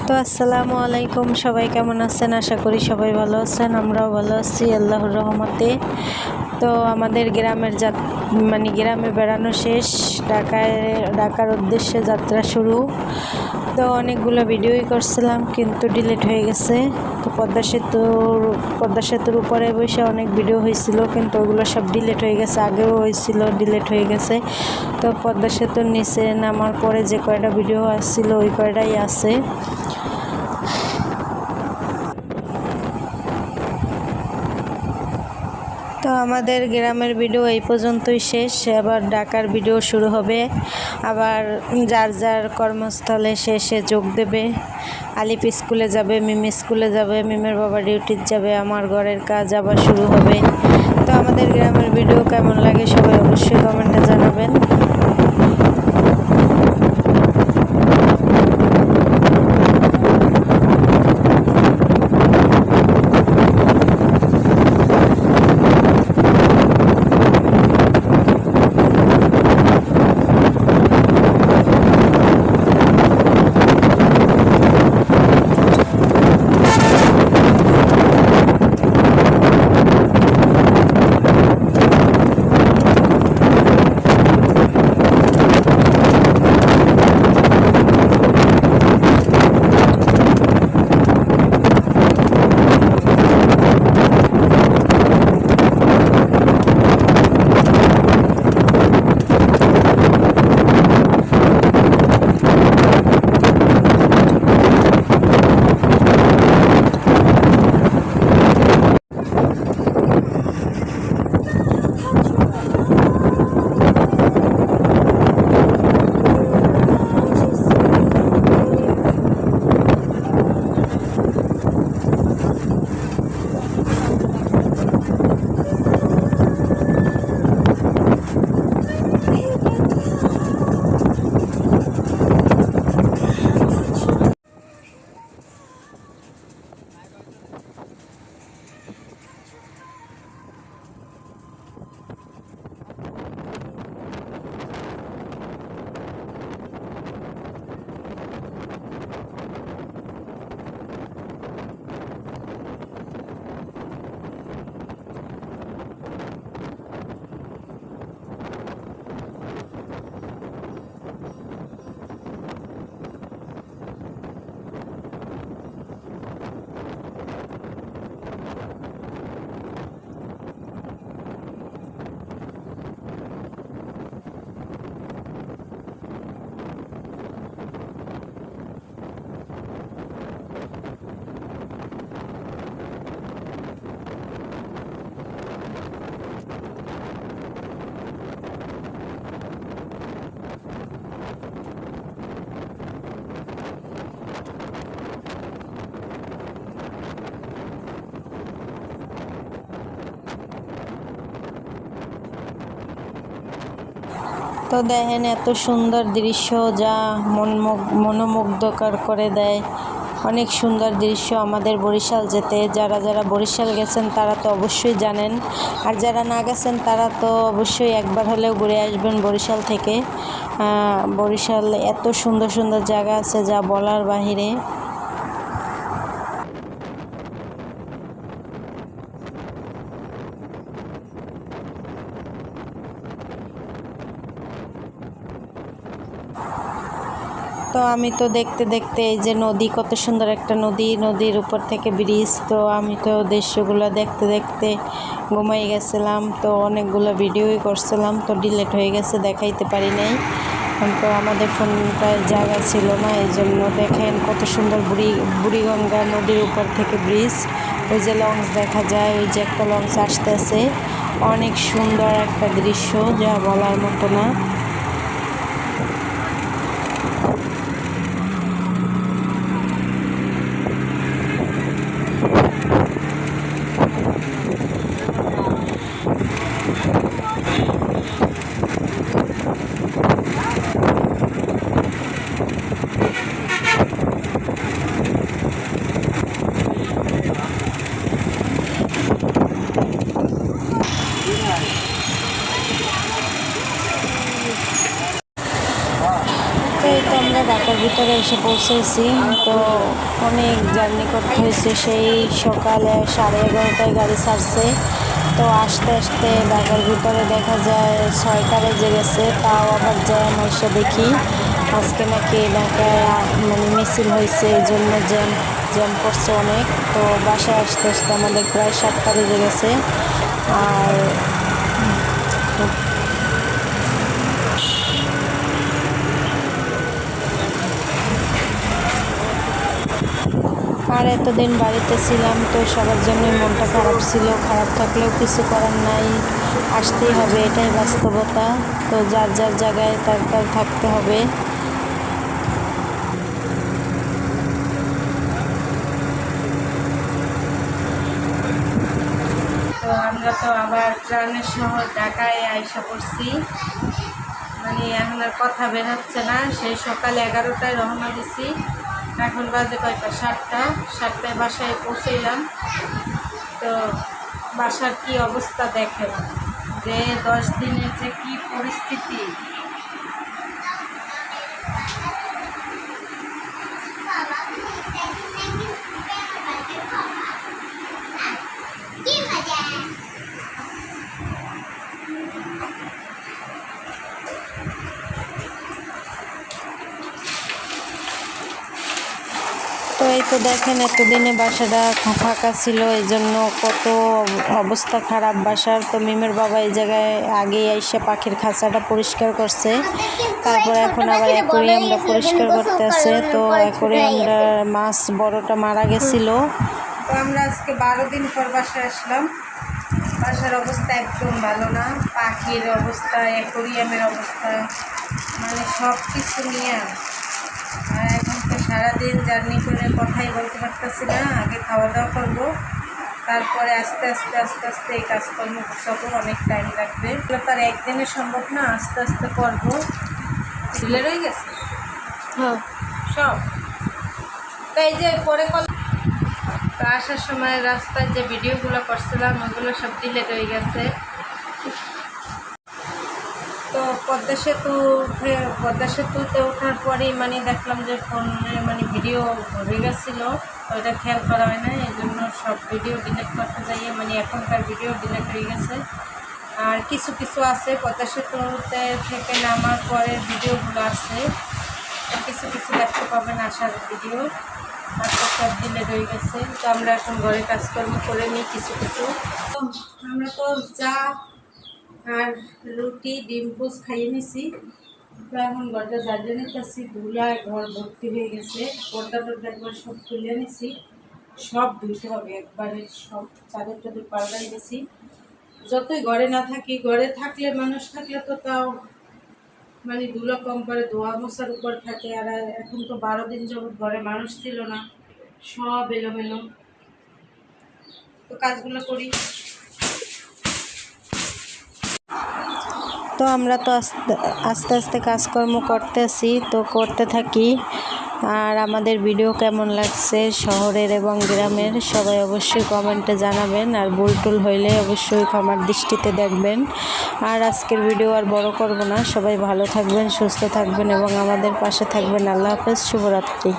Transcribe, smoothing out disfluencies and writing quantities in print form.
তো আসসালামু আলাইকুম, সবাই কেমন আছেন? আশা করি সবাই ভালো আছেন, আমরাও ভালো আছি আল্লাহর রহমতে। তো আমাদের গ্রামের গ্রামে বেড়ানো শেষ, ঢাকার উদ্দেশ্যে যাত্রা শুরু। তো অনেকগুলো ভিডিওই করছিলাম কিন্তু ডিলিট হয়ে গেছে। তো পদ্মা সেতুর উপরে বসে অনেক ভিডিও হয়েছিল কিন্তু ওগুলো সব ডিলিট হয়ে গেছে, আগেও হয়েছিল ডিলিট হয়ে গেছে। তো পদ্মা সেতুর নিচে নামার পরে যে কয়টা ভিডিও আসছিল ওই কয়টাই আছে। তো আমাদের গ্রামের ভিডিও এই পর্যন্তই শেষ, আবার ঢাকার ভিডিও শুরু হবে। আবার যার যার কর্মস্থলে শেষে যোগ দেবে। আলিপ স্কুলে যাবে, মিম স্কুলে যাবে, মিমের বাবা ডিউটিতে যাবে, আমার ঘরের কাজ আবার শুরু হবে। তো আমাদের গ্রামের ভিডিও কেমন লাগে সবাই অবশ্যই কমেন্টে জানাবেন। তো দেখেন এত সুন্দর দৃশ্য যা মনোমুগ্ধকর করে দেয়। অনেক সুন্দর দৃশ্য আমাদের বরিশাল যেতে। যারা যারা বরিশাল গেছেন তারা তো অবশ্যই জানেন, আর যারা না গেছেন তারা তো অবশ্যই একবার হলেও ঘুরে আসবেন বরিশাল থেকে। বরিশাল এত সুন্দর সুন্দর জায়গা আছে যা বলার বাহিরে। তো আমি তো দেখতে দেখতে এই যে নদী, কত সুন্দর একটা নদী, নদীর উপর থেকে ব্রিজ। তো আমি তো দৃশ্যগুলো দেখতে দেখতে ঘুমাই গেছিলাম। তো অনেকগুলো ভিডিওই করছিলাম, তো ডিলিট হয়ে গেছে, দেখাইতে পারি নাই। তো আমাদের ফোনটায় জায়গা ছিল না, এই জন্য দেখেন কত সুন্দর বুড়িগঙ্গা নদীর উপর থেকে ব্রিজ। ওই যে লঞ্চ দেখা যায়, ওই যে একটা লঞ্চ আসতেছে। অনেক সুন্দর একটা দৃশ্য যা বলার মতো না। এসে পৌঁছেছি। তো অনেক জার্নি করতে হয়েছে, সেই সকালে 11:30টায় গাড়ি ছাড়ছে। তো আস্তে আস্তে ঢাকার ভিতরে দেখা যায় 6টা বেজে গেছে। তাও আবার জ্যাম এসে দেখি আজকে নাকি ঢাকায় মানে মিছিল হয়েছে, এই জন্য জ্যাম পড়ছে অনেক। তো বাসায় আসতে আসতে আমাদের প্রায় 7টা বেজে গেছে। আর এতদিন বাড়িতে ছিলাম, তো সবার জন্যই মনটা খারাপ ছিল। খারাপ থাকলেও কিছু করার নাই, আসতেই হবে, এটাই বাস্তবতা। তো যার যার জায়গায় তার থাকতে হবে। তো আমরা তো আবার প্রাণের শহর ঢাকায় আইসা পড়ছি। মানে এখন আর কথা বের হচ্ছে না। সেই সকাল 11টায় রওনা দিছি, এখন বাজে কয়টা? 7টায় বাসায় পৌঁছইলাম। তো বাসার কি অবস্থা দেখেন, যে 10 দিনের যে কি পরিস্থিতি। তো এই তো দেখেন, এতদিনে বাসাটা ফাঁকা ছিল, এই জন্য কত অবস্থা খারাপ বাসার। তো মিমের বাবা এই জায়গায় আগে এসে পাখির খাঁচাটা পরিষ্কার করছে, তারপরে এখন আবার অ্যাকোরিয়ামটা পরিষ্কার করতে আছে। তো অ্যাকোরিয়ামটা মাছ বড়টা মারা গেছিল। তো আমরা আজকে 12 দিন পর বাসায় আসলাম। বাসার অবস্থা একদম ভালো না, পাখির অবস্থা, অ্যাকোরিয়ামের অবস্থা, মানে সব কিছু নিয়ে। আর এখন তো সারাদিন জার্নি করে কথাই বলতে পারতেছি না। আগে খাওয়া দাওয়া করবো, তারপরে আস্তে আস্তে এই কাজকর্ম সব অনেক টাইম লাগবে। এগুলো তার একদিনে সম্ভব না, আস্তে আস্তে করবো। ঢিলে রয়ে গেছে হ্যাঁ সব। তো এই যে পরে তো আসার সময় রাস্তায় যে ভিডিওগুলো করছিলাম ওগুলো সব ডিলেট হয়ে গেছে। তো পদ্মা সেতুতে ওঠার পরেই মানে দেখলাম যে ফোনে মানে ভিডিও হয়ে গেছিলো, তো এটা খেয়াল করা হয় না, এই জন্য সব ভিডিও ডিলিট করতে যাইয়ে মানে এখনকার ভিডিও ডিলিট হয়ে গেছে। আর কিছু কিছু আছে পদ্মা সেতুতে থেকে নামার পরের ভিডিওগুলো আছে, কিছু কিছু দেখতে পাবেন আসার ভিডিও, আর তো সব ডিলিট হয়ে গেছে। তো আমরা এখন ঘরে কাজকর্ম করে নিই কিছু কিছু। তো আমরা তো চা আর রুটি ডিম পোচ খাইয়ে নিছি। তো এখন ঘরটা ঝাড়িয়ে নিতেছি, ধুলায় ঘর ভর্তি হয়ে গেছে। পর্দা একবার সব তুলে নিছি, সব ধুইতে হবে একবারে, সব চাদর টাদর পাল্টাই দিছি। যতই ঘরে না থাকি, ঘরে থাকলে মানুষ থাকলে তো তাও মানে ধুলো কম করে, ধোয়া মশার উপর থাকে। আর এখন তো 12 দিন যাবত ঘরে মানুষ ছিল না, সব এলোমেলো। তো কাজগুলো করি। তো আমরা তো আস্তে আস্তে কাজকর্ম করতেছি, তো করতে থাকি। আর আমাদের ভিডিও কেমন লাগছে শহরের এবং গ্রামের সবাই অবশ্যই কমেন্টে জানাবেন। আর ভুল টুল হইলে অবশ্যই ক্ষমার দৃষ্টিতে দেখবেন। আর আজকের ভিডিও আর বড় করব না। সবাই ভালো থাকবেন, সুস্থ থাকবেন এবং আমাদের পাশে থাকবেন। আল্লাহ হাফেজ, শুভরাত্রি।